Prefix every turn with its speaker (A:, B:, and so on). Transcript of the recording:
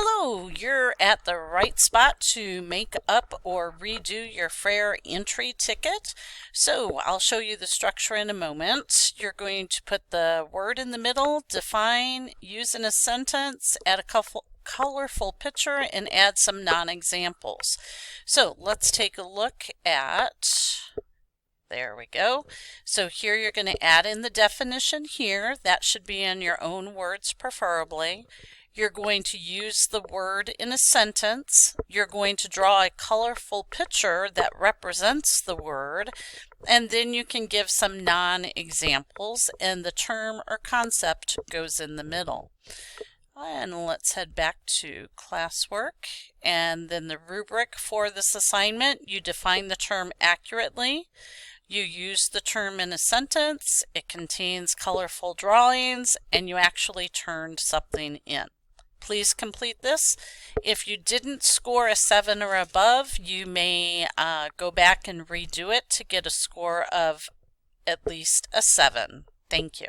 A: Hello, you're at the right spot to make up or redo your Frayer entry ticket. So I'll show you the structure in a moment. You're going to put the word in the middle, define, use in a sentence, add a colorful picture, and add some non-examples. So let's take a look at, there we go. So here you're going to add in the definition here. That should be in your own words preferably. You're going to use the word in a sentence. You're going to draw a colorful picture that represents the word, and then you can give some non-examples, and the term or concept goes in the middle. And let's head back to classwork, and then the rubric for this assignment. You define the term accurately. You use the term in a sentence. It contains colorful drawings, and you actually turned something in. Please complete this. If you didn't score a 7 or above, you may go back and redo it to get a score of at least a 7. Thank you.